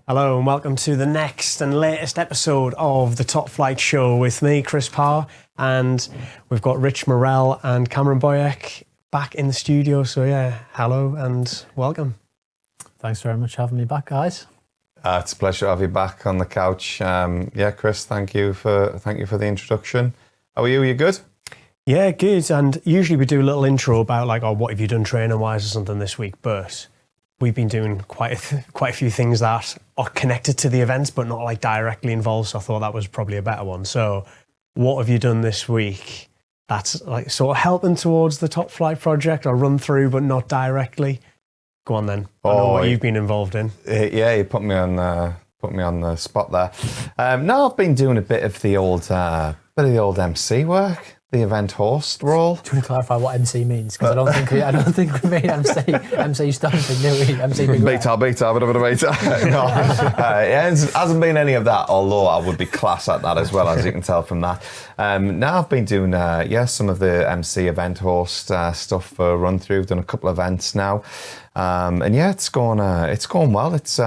Hello and welcome to the next and latest episode of the Top Flight Show with me, Chris Parr, and we've got Rich Morrell and Cameron Boyek back in the studio. So yeah, hello and welcome. Thanks very much for having me back, guys. It's a pleasure to have you back on the couch. Chris, thank you for the introduction. How are you? Are you good? Yeah, good. And usually we do a little intro about like, oh, what have you done training-wise or something this week? But we've been doing quite a few things that are connected to the events, but not like directly involved. So I thought that was probably a better one. So what have you done this week that's like sort of helping towards the Top Flight project or run through, but not directly? Go on then. I know what you've been involved in. Yeah, you put me on the spot there. No, I've been doing a bit of the old MC work. The event host role. Do you want to clarify what MC means? Because I don't think we made MC something, do we? MC big beta, bit of a beta. No, it hasn't been any of that. Although I would be class at that as well, as you can tell from that. Now I've been doing some of the MC event host stuff for RunThrough. I've done a couple of events now, and yeah, it's going well. It's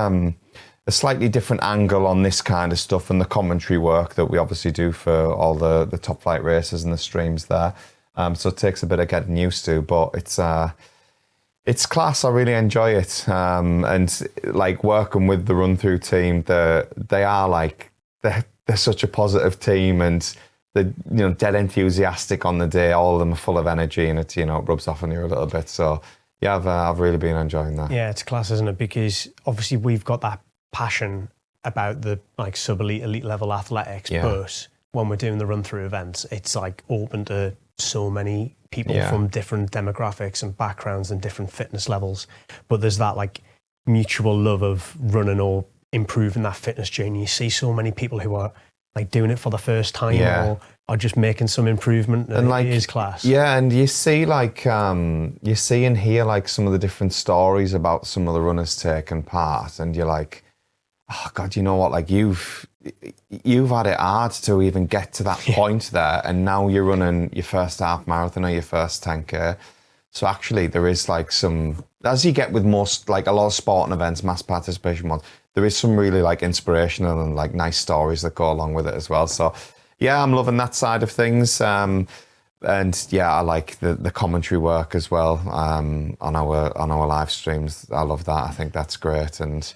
a slightly different angle on this kind of stuff and the commentary work that we obviously do for all the top flight races and the streams there. So it takes a bit of getting used to, but it's class. I really enjoy it. And like working with the RunThrough team, they're such a positive team, and they're dead enthusiastic on the day. All of them are full of energy, and it rubs off on you a little bit. So yeah, I've really been enjoying that. Yeah, it's class, isn't it? Because obviously we've got that passion about the like elite level athletics, but when we're doing the run through events, it's like open to so many people from different demographics and backgrounds and different fitness levels. But there's that like mutual love of running or improving that fitness journey. You see so many people who are like doing it for the first time or are just making some improvement, and like, it is class. Yeah, and you see like you see and hear like some of the different stories about some of the runners taking part, and you're like, oh God, you know what? Like you've had it hard to even get to that point there, and now you're running your first half marathon or your first 10K. So actually, there is like some, as you get with most, like a lot of sporting events, mass participation ones, there is some really like inspirational and like nice stories that go along with it as well. So yeah, I'm loving that side of things. And yeah, I like the commentary work as well on our live streams. I love that. I think that's great. And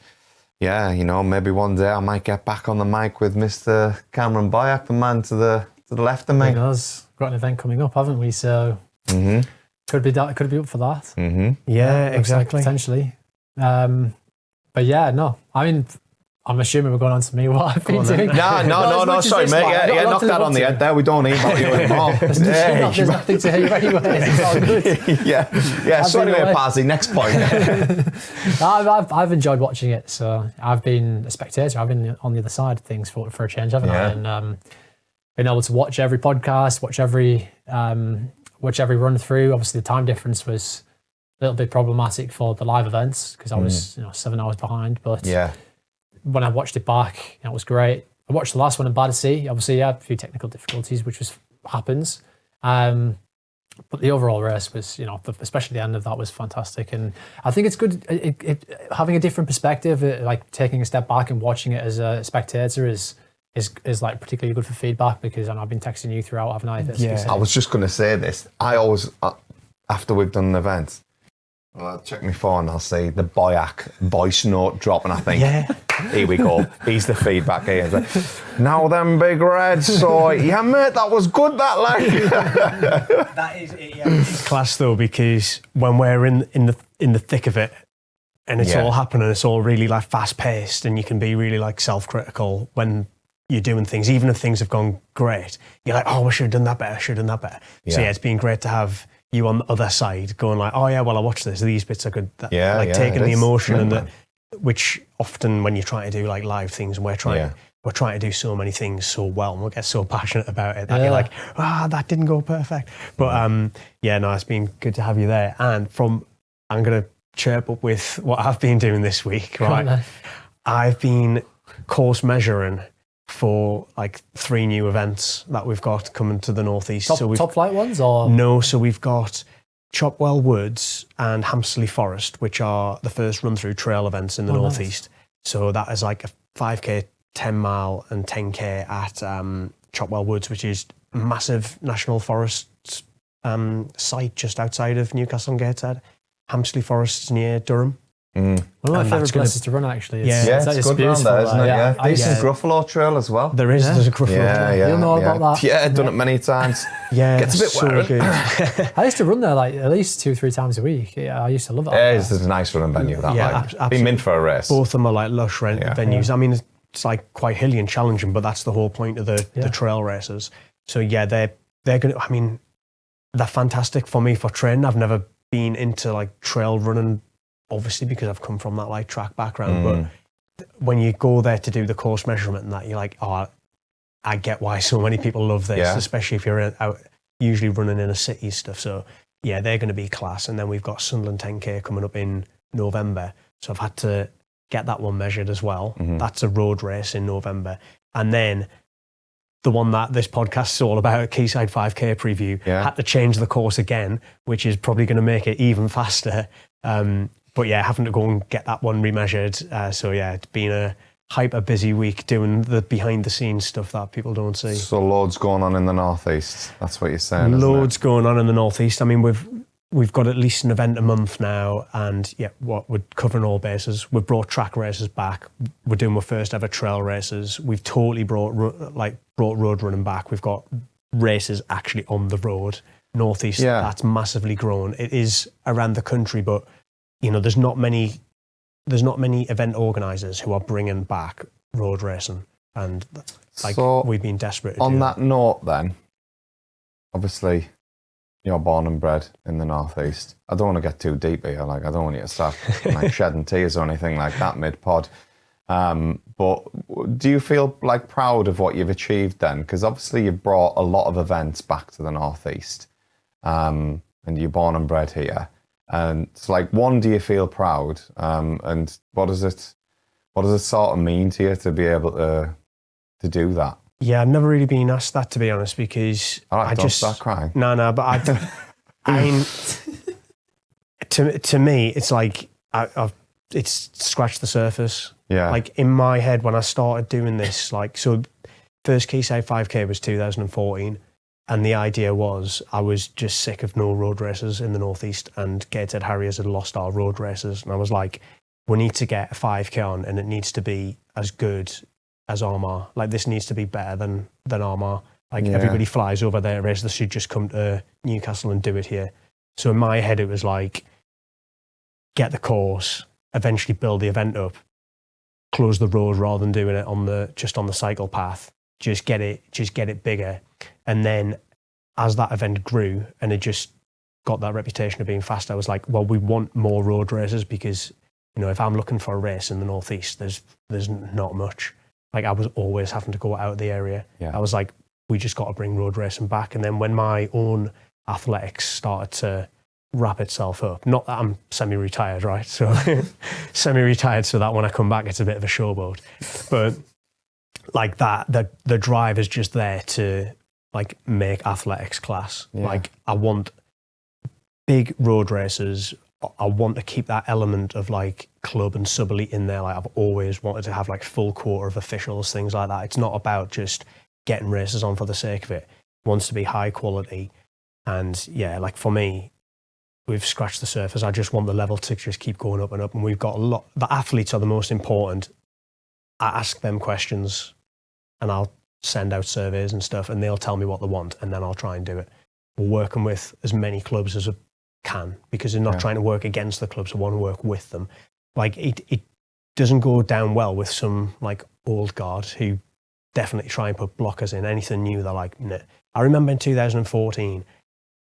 yeah, maybe one day I might get back on the mic with Mr. Cameron Boyek, the man to the left of me. We've got an event coming up, haven't we? So could be up for that. Mm-hmm. Yeah, exactly. Like potentially. But yeah, no. I mean, I'm assuming we're going on to me what I've been doing. No, sorry, mate. Yeah, knock that on the head there. We don't need about you anymore. There's nothing to hear anyway. It's all good. Yeah. So anyway, Pazzi, next point. I've enjoyed watching it. So I've been a spectator. I've been on the other side of things for a change, haven't I? And been able to watch every podcast, watch every run through. Obviously, the time difference was a little bit problematic for the live events because I was 7 hours behind. But when I watched it back, it was great. I watched the last one in Battersea. Obviously, a few technical difficulties, which happens. But the overall race was, especially the end of that was fantastic. And I think it's good having a different perspective, like taking a step back and watching it as a spectator is like particularly good for feedback, because I've been texting you throughout, haven't I? I was just going to say this. I always, after we've done an event, I'll check my phone, I'll see the Boyek voice note drop, and I think, here we go. He's the feedback guy. Like, now then, big red. So, yeah, mate, that was good, that like. That is it, yeah. It's class though, because when we're in the thick of it, and it's all happening, it's all really like fast paced, and you can be really like self-critical when you're doing things, even if things have gone great. You're like, oh, I should have done that better. Yeah. So yeah, it's been great to have you on the other side going like, oh yeah, well, I watched this. These bits are good. Taking the emotion and which often when you're trying to do like live things, and we're trying to do so many things so well, and we'll get so passionate about it that you're like, that didn't go perfect. But it's been good to have you there. And I'm going to chirp up with what I've been doing this week, right? I've been course measuring for like 3 new events that we've got coming to the northeast. Top flight ones or? No, so we've got Chopwell Woods and Hampsley Forest, which are the first run-through trail events in the northeast. So that is like a 5K, 10 mile and 10K at Chopwell Woods, which is a massive national forest site just outside of Newcastle and Gateshead. Hampsley Forest's near Durham. One of my favourite places to run, actually. It's good around there, isn't it? Yeah. Decent Gruffalo Trail as well. There's a Gruffalo Trail. You'll know about that. Yeah, done it many times. Gets a bit so good. I used to run there like at least 2-3 times a week. Yeah, I used to love it. It's a nice running venue. That been meant for a race. Both of them are like lush venues. I mean, it's like quite hilly and challenging, but that's the whole point of the trail races. So yeah, they're going to, I mean, they're fantastic for me for training. I've never been into like trail running, obviously because I've come from that like track background, but when you go there to do the course measurement and that, you're like, oh, I get why so many people love this, especially if you're out usually running in a city stuff. So yeah, they're going to be class. And then we've got Sunderland 10K coming up in November. So I've had to get that one measured as well. That's a road race in November. And then the one that this podcast is all about, Quayside 5K preview, had to change the course again, which is probably going to make it even faster. But yeah, having to go and get that one remeasured. So yeah, it's been a hyper busy week doing the behind the scenes stuff that people don't see. So loads going on in the northeast. That's what you're saying. Loads going on in the northeast. I mean, we've got at least an event a month now, and yeah, we're covering all bases. We've brought track races back. We're doing our first ever trail races. We've totally brought road running back. We've got races actually on the road. Northeast, that's massively grown. It is around the country, but you know, there's not many event organisers who are bringing back road racing, and like so we've been desperate to on that note then, obviously you're born and bred in the northeast. I don't want to get too deep here, like I don't want you to start like shedding tears or anything like that mid-pod, but do you feel like proud of what you've achieved then? Because obviously you've brought a lot of events back to the northeast, and you're born and bred here. And it's like, one, do you feel proud? And what does it sort of mean to you to be able to do that? Yeah, I've never really been asked that, to be honest, because I just start crying. No, but I mean, to me, it's like it's scratched the surface. Yeah. Like in my head when I started doing this, like so, first Quayside 5K was 2014. And the idea was I was just sick of no road races in the northeast, and Gateshead Harriers had lost our road races. And I was like, we need to get a 5K on, and it needs to be as good as Armagh. Like this needs to be better than Armagh. Like everybody flies over there, race. They should just come to Newcastle and do it here. So in my head, it was like, get the course, eventually build the event up, close the road rather than doing it just on the cycle path. Just get it bigger. And then as that event grew and it just got that reputation of being fast, I was like, well, we want more road races because, you know, if I'm looking for a race in the northeast, there's not much. Like I was always having to go out of the area. Yeah. I was like, we just got to bring road racing back. And then when my own athletics started to wrap itself up, not that I'm semi-retired, right? So semi-retired so that when I come back, it's a bit of a showboat. But like that, the drive is just there to like make athletics class. Yeah. Like I want big road races. I want to keep that element of like club and sub-elite in there. Like I've always wanted to have like full quota of officials, things like that. It's not about just getting races on for the sake of it. It wants to be high quality. And yeah, like for me, we've scratched the surface. I just want the level to just keep going up and up. And we've got a lot. The athletes are the most important. I ask them questions and I'll send out surveys and stuff and they'll tell me what they want and then I'll try and do it. We're working with as many clubs as I can because they're not trying to work against the clubs, I want to work with them. Like it doesn't go down well with some like old guard who definitely try and put blockers in. Anything new, they're like, nah. I remember in 2014,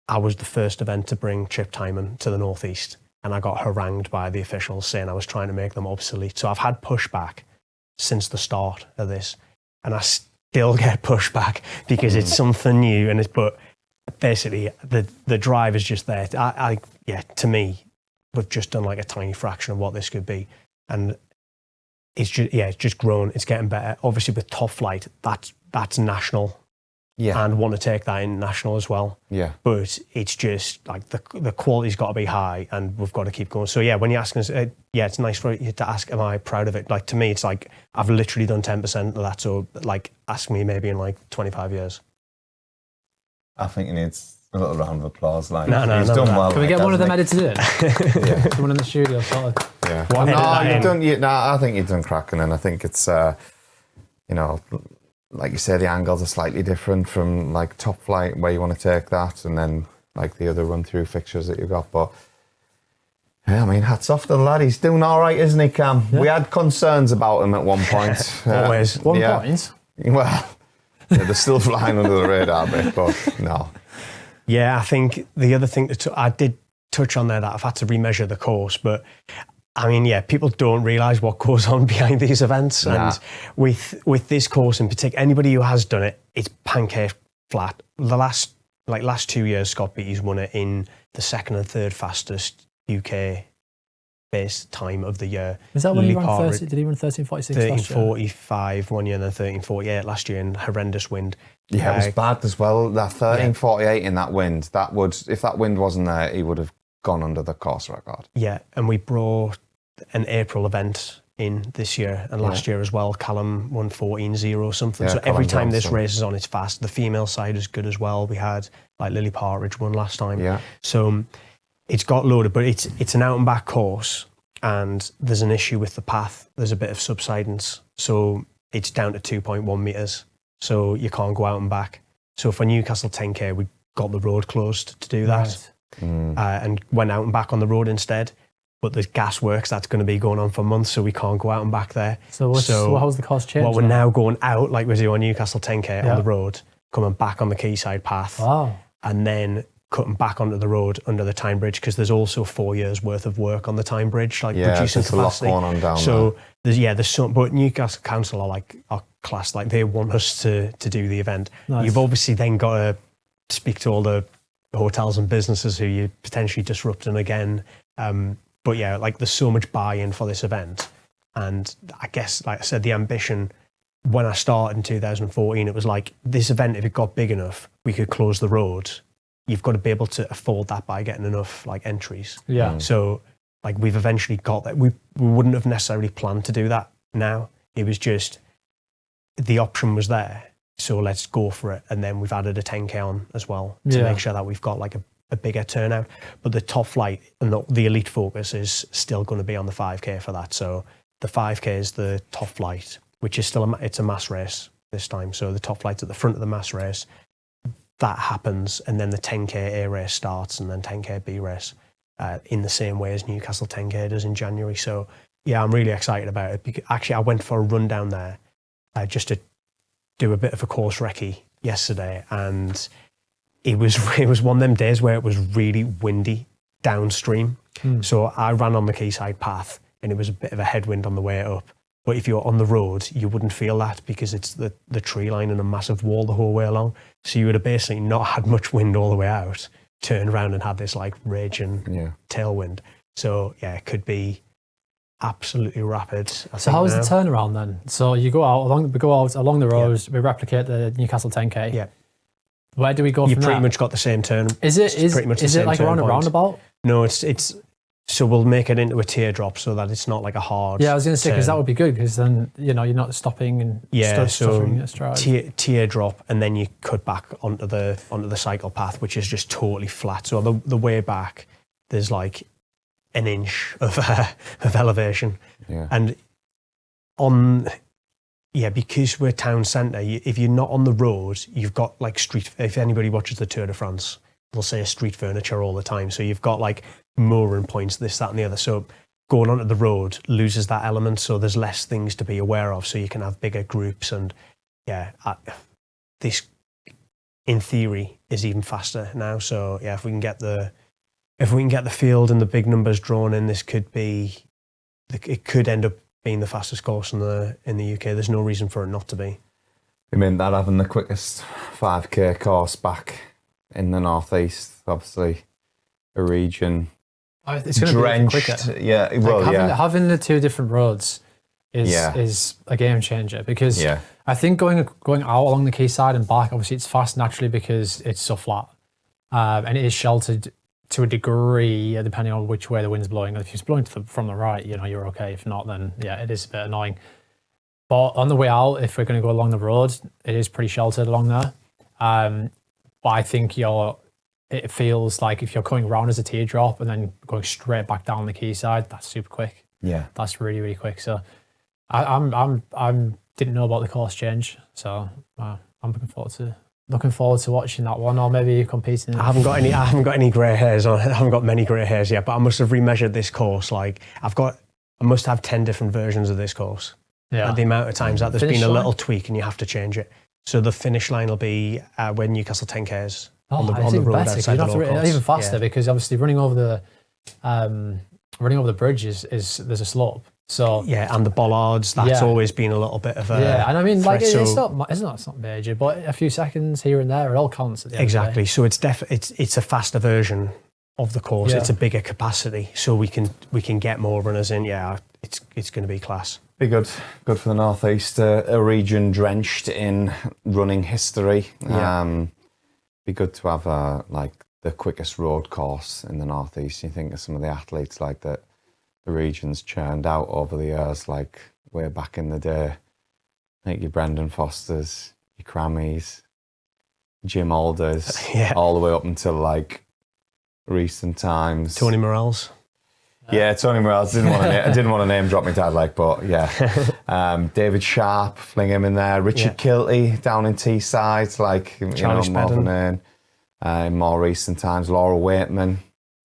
I was the first event to bring chip timing to the Northeast and I got harangued by the officials saying I was trying to make them obsolete. So I've had pushback since the start of this and I still get pushback because it's something new but basically the drive is just there. To me, we've just done like a tiny fraction of what this could be. And it's just grown, it's getting better. Obviously with Top Flight, that's national. and want to take that international as well. Yeah. But it's just like the quality's got to be high, and we've got to keep going. So yeah, when you're asking us, it's nice for you to ask, am I proud of it? Like to me, it's like I've literally done 10% of that. So like, ask me maybe in like 25 years. I think he needs a little round of applause. Like, No, he's done well. Can we get one of them edited in? Yeah. Someone in the studio, sort of. Yeah. Well, I think you've done cracking, and I think it's, you know, like you say, the angles are slightly different from like Top Flight, where you want to take that, and then like the other run-through fixtures that you've got. But yeah, I mean, hats off to the lad. He's doing all right, isn't he, Cam? Yeah. We had concerns about him at one point. Always. One point? Well, they're still flying under the radar a bit, but no. Yeah, I think the other thing that I did touch on there, that I've had to remeasure the course, but I mean, yeah, people don't realise what goes on behind these events. Nah. And with this course in particular, anybody who has done it, it's pancake flat. The last 2 years, Scott Beattie's won it in the second and third fastest UK based time of the year. Is that when he ran 30? Did he run 13:46 last year? 13:45 one year and then 13:48 last year in horrendous wind. Yeah, it was bad as well. That 13:48 in that wind, if that wind wasn't there, he would have gone under the course record. Yeah, and we brought an April event in this year and last year as well. Callum won 14:0 something. Yeah, so Callum every time Johnson. this race is on, it's fast. The female side is good as well. We had like Lily Partridge won last time. Yeah. So it's got loaded, but it's an out and back course, and there's an issue with the path. There's a bit of subsidence, so it's down to 2.1 metres. So you can't go out and back. So for Newcastle 10K, we got the road closed to do that, and went out and back on the road instead. But there's gas works that's going to be going on for months, so we can't go out and back there. So how's the cost changed? Well, we're now going out like we do on Newcastle 10K on the road, coming back on the Quayside path, and then cutting back onto the road under the Tyne Bridge, because there's also 4 years worth of work on the Tyne Bridge, like producing there's capacity. a lot going on down so there's some, but Newcastle Council are class, like they want us to do the event. Nice. You've obviously then got to speak to all the hotels and businesses who you're potentially disrupting again. But yeah, like there's so much buy-in for this event. And I guess, like I said, the ambition when I started in 2014, it was like this event, if it got big enough, we could close the road. You've got to be able to afford that by getting enough like entries. Yeah. So like we've eventually got that. We wouldn't have necessarily planned to do that now. It was just the option was there. So let's go for it. And then we've added a 10K on as well to make sure that we've got like a bigger turnout. But the top flight and the elite focus is still going to be on the 5K for that. So the 5K is the top flight, which is still it's a mass race this time. So the top flight's at the front of the mass race. That happens, and then the 10K A race starts, and then 10K B race in the same way as Newcastle 10K does in January. So yeah, I'm really excited about it. Because actually, I went for a run down there just to do a bit of a course recce yesterday, and it was one of them days where it was really windy downstream. So I ran on the Quayside path, and it was a bit of a headwind on the way up. But if you're on the road, you wouldn't feel that because it's the tree line and a massive wall the whole way along. So you would have basically not had much wind all the way out, turned around and had this like raging tailwind. So yeah, it could be absolutely rapid. So how's the turnaround then? So you go out along the road, we replicate the Newcastle 10K. Yeah. Where do we go from there? You pretty much got the same turn. Is it like around a roundabout? No, it's so we'll make it into a teardrop so that it's not like a hard. Yeah, I was going to say, because that would be good, because then you're not stopping and stuttering at stride. Teardrop, and then you cut back onto the cycle path, which is just totally flat. So the way back, there's like an inch of elevation, and because we're town centre, if you're not on the road, you've got like street. If anybody watches the Tour de France, they'll say street furniture all the time. So you've got like mooring points, this, that, and the other. So going onto the road loses that element. So there's less things to be aware of. So you can have bigger groups, and this, in theory, is even faster now. So yeah, if we can get the field and the big numbers drawn in, this could be. It could end up being the fastest course in the UK. There's no reason for it not to be. I mean, that having the quickest 5K course back in the northeast, obviously, a region it's going to be quicker. Yeah, well, having the two different roads is a game changer, because I think going out along the quayside and back, obviously it's fast naturally because it's so flat, and it is sheltered to a degree depending on which way the wind's blowing. If it's blowing from the right, you're okay. If not, then it is a bit annoying. But on the way out, if we're going to go along the road, it is pretty sheltered along there. But I think it feels like if you're coming around as a teardrop and then going straight back down the quayside, that's super quick. Yeah, that's really, really quick. So I'm didn't know about the course change, so I'm looking forward to watching that one, or maybe competing. I haven't got any grey hairs on. I haven't got many grey hairs yet, but I must have remeasured this course. Like I must have 10 different versions of this course. Yeah. And the amount of times that there's Finish been a line? little tweak and you have to change it. So the finish line will be where Newcastle 10Ks on the even road better, outside you the have to law course. even faster, because obviously running over the bridge is there's a slope. So and the bollards, that's always been a little bit of a and I mean, like threat. it's not major, but a few seconds here and there, it all counts at the end Exactly. of the day. So it's a faster version of the course. Yeah. It's a bigger capacity, so we can get more runners in. Yeah, it's going to be class. Be good for the North East, a region drenched in running history. Be good to have the quickest road course in the North East. You think of some of the athletes like that the region's churned out over the years, like way back in the day. I think your Brendan Fosters, your Crammies, Jim Alders, all the way up until like recent times. Tony Morrell's. Yeah, Tony Morrell. I didn't want to name drop my dad, but David Sharp, fling him in there. Richard Kilty down in Teesside, Marvin in more recent times. Laura Waitman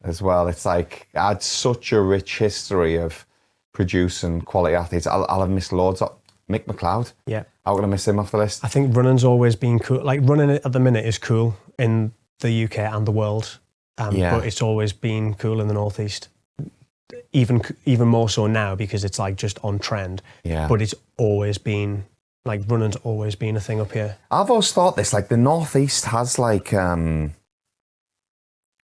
as well. It's like I had such a rich history of producing quality athletes. I'll have missed loads. Mick McLeod. Yeah, I'm gonna miss him off the list. I think running's always been cool. Like running at the minute is cool in the UK and the world, but it's always been cool in the North East. Even more so now because it's like just on trend. Yeah. But it's always been like running's always been a thing up here. I've always thought this, like the North East has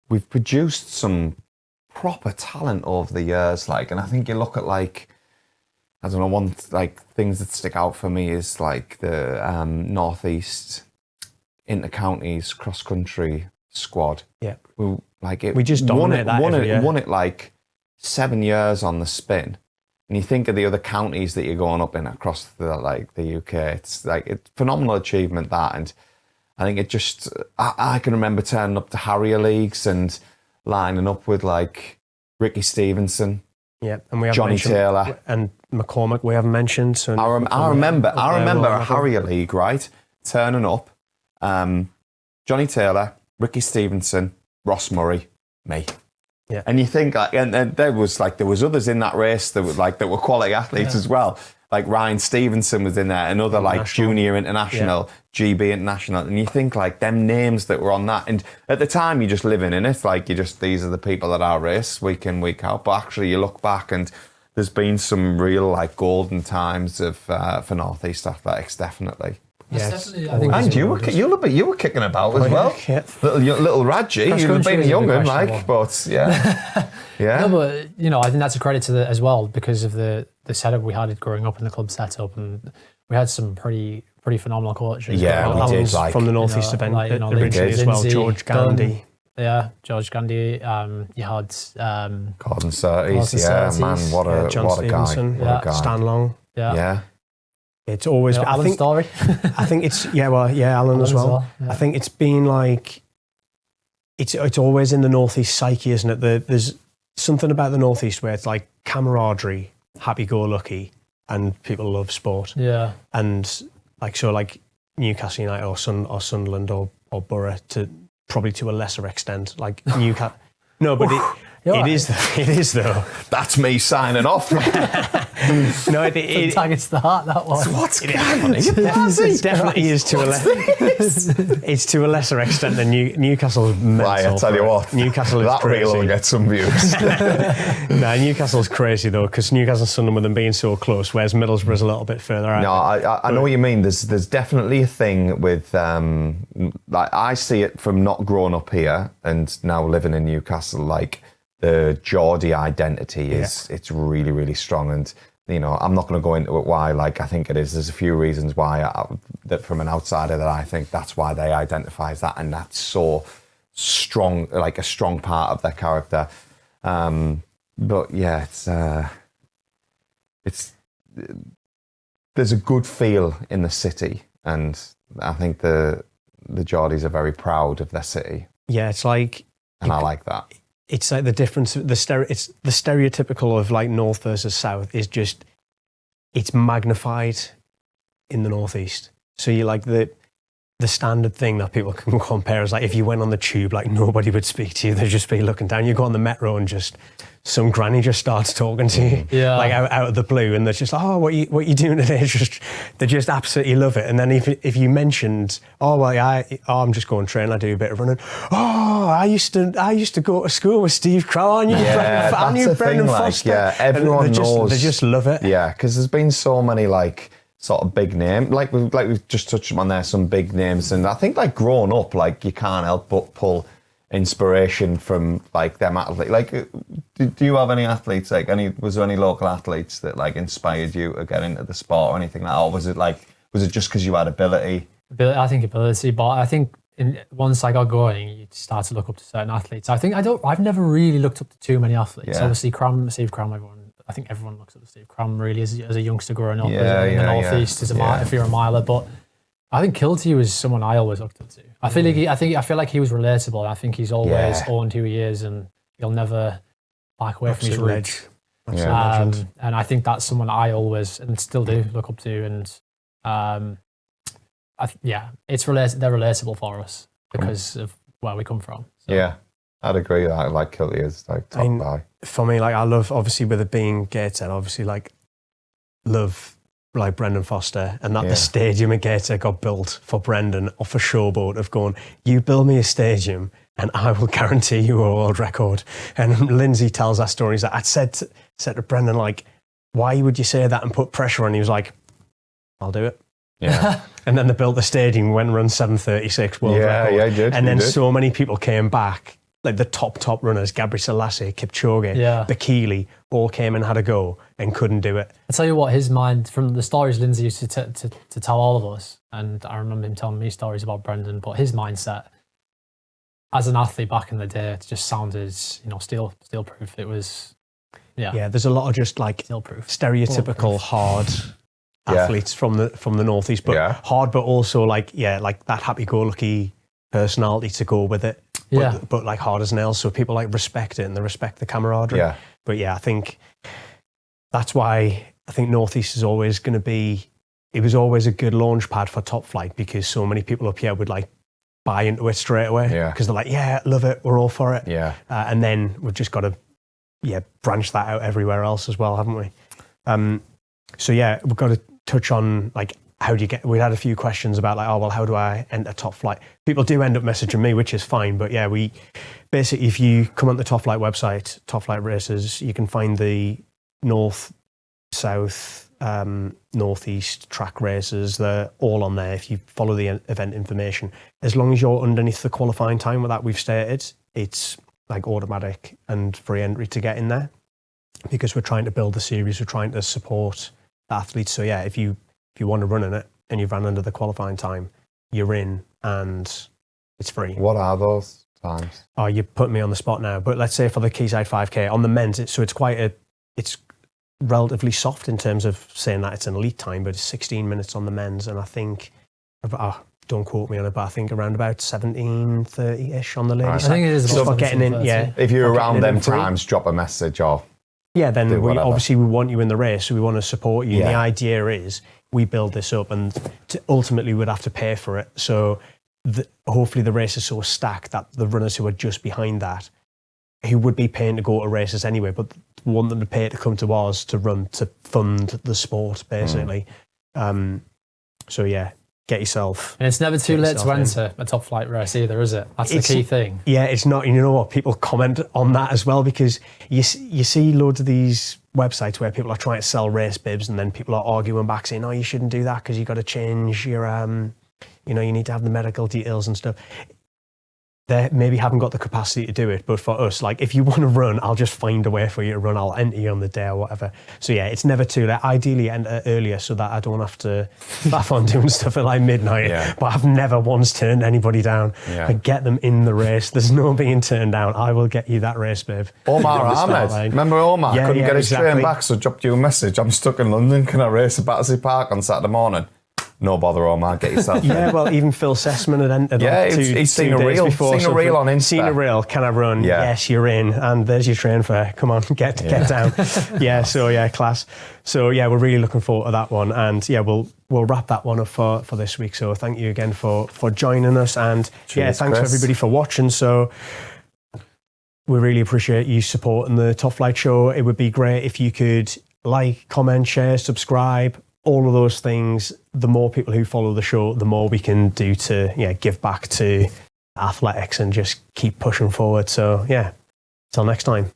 we've produced some proper talent over the years, and I think you look at I don't know, one things that stick out for me is like the North East inter-counties cross-country squad. Yeah. We just dominate that every year. Won it 7 years on the spin, and you think of the other counties that you're going up in across the UK. It's it's phenomenal achievement that, and I think it just I can remember turning up to Harrier leagues and lining up with Ricky Stevenson, and we have Johnny Taylor and McCormick. We haven't mentioned. So I remember a Harrier league, right? Turning up, Johnny Taylor, Ricky Stevenson, Ross Murray, me. Yeah. And you think and there was others in that race that were quality athletes as well. Like Ryan Stevenson was in there, another junior international, GB international, and you think them names that were on that. And at the time, you're just living in it, these are the people that are race week in week out. But actually, you look back and there's been some real golden times of for North East athletics, definitely. Yes. I think and you were kicking about as well. Yeah. Little Radji, you'd have been younger, but yeah. No, but I think that's a credit to the as well because of the setup we had growing up in the club setup, and we had some pretty phenomenal coaches. Yeah, we did. From the North East event originally as well. George Gandhi. George Gandhi. You had Gordon Surtees. Man, what a Stevenson, guy. What a guy. Stan Long. Yeah. It's always. Alan Story. I think it's Alan as well. Yeah. I think it's been it's always in the North East psyche, isn't it? There's something about the North East where it's camaraderie, happy-go-lucky, and people love sport. Yeah. And Newcastle United or Sunderland or Borough probably to a lesser extent. Newcastle. No, but it is though. That's me signing off. No, it targets the heart, that one. What's going on? It definitely is to it's to a lesser extent than Newcastle's mental. Right, I'll tell you what. Newcastle is crazy. That reel will get some views. Newcastle's crazy though, because Newcastle and Sunderland with them being so close, whereas Middlesbrough's a little bit further out. No, I know what you mean. There's definitely a thing with I see it from not growing up here and now living in Newcastle. The Geordie identity is it's really, really strong, and you know, I'm not going to go into it why, like, I think it is. There's a few reasons why, that from an outsider, that I think that's why they identify as that, and that's so strong, like a strong part of their character. But yeah, there's a good feel in the city, and I think the Geordies are very proud of their city. Yeah, it's like, and I like that. It's like the difference. It's the stereotypical of like North versus South is just, it's magnified in the Northeast. So you like the standard thing that people can compare is like if you went on the tube, like nobody would speak to you. They'd just be looking down. You go on the metro and just some granny just starts talking to you, like out of the blue, and they're just like, "Oh, what you doing today?" They just absolutely love it. And then if you mentioned, I'm just going train. I do a bit of running. Oh, I used to go to school with Steve Crow. I knew Brendan Foster. Like, everyone knows. They just love it. Yeah, because there's been so many like sort of big name, like we've just touched on there, some big names, and I think like growing up, like you can't help but pull inspiration from like them athletes. Like, do you have any athletes, like was there any local athletes that like inspired you to get into the sport or anything like that? Or was it just because you had ability? I think ability, but I think once I got going, you start to look up to certain athletes. I've never really looked up to too many athletes. Obviously, Steve Cram, I think everyone looks up to Steve Cram really as a youngster growing up in the Northeast if you're a miler. But I think Kilty was someone I always looked up to. I feel like he was relatable. I think he's always owned who he is, and he'll never back away from his roots. And I think that's someone I always and still do look up to. And it's they're relatable for us because of where we come from. So. Yeah, I'd agree that I like Kilty as like top guy. For me, like I love, obviously with it being Gateshead, obviously like love like Brendan Foster, and that the stadium at Gateshead got built for Brendan off a showboat of going, you build me a stadium and I will guarantee you a world record. And Lindsay tells that story. He's like, I said to Brendan, like, why would you say that and put pressure on? He was like, I'll do it. Yeah. And then they built the stadium, went and run 7:36 world record. Yeah, he did. And then so many people came back, like the top runners, Gabriel Selassie, Kipchoge, Bekele, all came and had a go and couldn't do it. I'll tell you what, his mind, from the stories Lindsay used to tell all of us, and I remember him telling me stories about Brendan, but his mindset as an athlete back in the day, it just sounded, steel proof. It was, Yeah, there's a lot of just like stereotypical hard athletes from the Northeast, but hard, but also like that happy-go-lucky personality to go with it. But like hard as nails, so people like respect it and they respect the camaraderie. Yeah. But I think that's why I think Northeast is always going to be, it was always a good launch pad for top flight because so many people up here would like buy into it straight away. Yeah. Because they're like, love it, we're all for it. Yeah. And then we've just got to, branch that out everywhere else as well, haven't we? So we've got to touch on like, how do you get, we had a few questions about like, how do I enter top flight? People do end up messaging me, which is fine. But we basically, if you come on the Top Flight website, Top Flight Races, you can find the north, south, northeast track races. They're all on there. If you follow the event information, as long as you're underneath the qualifying time that we've stated, it's like automatic and free entry to get in there because we're trying to build the series. We're trying to support the athletes. So if you want to run in it and you've ran under the qualifying time, you're in and it's free. What are those times? Oh, you put me on the spot now. But let's say for the Quayside 5K on the men's, it's relatively soft in terms of saying that it's an elite time, but it's 16 minutes on the men's. And I think, don't quote me on it, but I think around about 17:30-ish on the ladies' side. I think it is about getting in. If you're around them times, drop a message or then we want you in the race, so we want to support you. And the idea is we build this up and ultimately we'd have to pay for it. So hopefully the race is so stacked that the runners who are just behind that, who would be paying to go to races anyway, but want them to pay to come to ours to run, to fund the sport, basically. Get yourself. And it's never too late to enter a top flight race either, is it? That's the key thing. Yeah, it's not. You know what? People comment on that as well because you see loads of these websites where people are trying to sell race bibs and then people are arguing back saying, you shouldn't do that because you've got to change your, you need to have the medical details and stuff. they maybe haven't got the capacity to do it. But for us, like if you want to run, I'll just find a way for you to run. I'll enter you on the day or whatever. So yeah, it's never too late. Ideally enter earlier so that I don't have to faff on doing stuff at like midnight. Yeah. But I've never once turned anybody down. Yeah. I get them in the race. There's no being turned down. I will get you that race, babe. Omar Ahmed. Remember Omar? Yeah, Couldn't yeah, get his exactly. train back, so dropped you a message. I'm stuck in London. Can I race at Battersea Park on Saturday morning? No bother, Omar. Get yourself in. Yeah, well, even Phil Sessman had entered like he's seen a days reel. before. Seen a reel on Insta. Seen a reel. Can I run? Yeah. Yes, you're in. And there's your train fare. Come on, get down. Yeah, so yeah, class. So yeah, we're really looking forward to that one. And yeah, we'll wrap that one up for this week. So thank you again for joining us. And Cheers, thanks Chris. everybody for watching. So we really appreciate you supporting the Top Flight Show. It would be great if you could like, comment, share, subscribe, all of those things. The more people who follow the show, the more we can do to give back to athletics and just keep pushing forward. So yeah, till next time.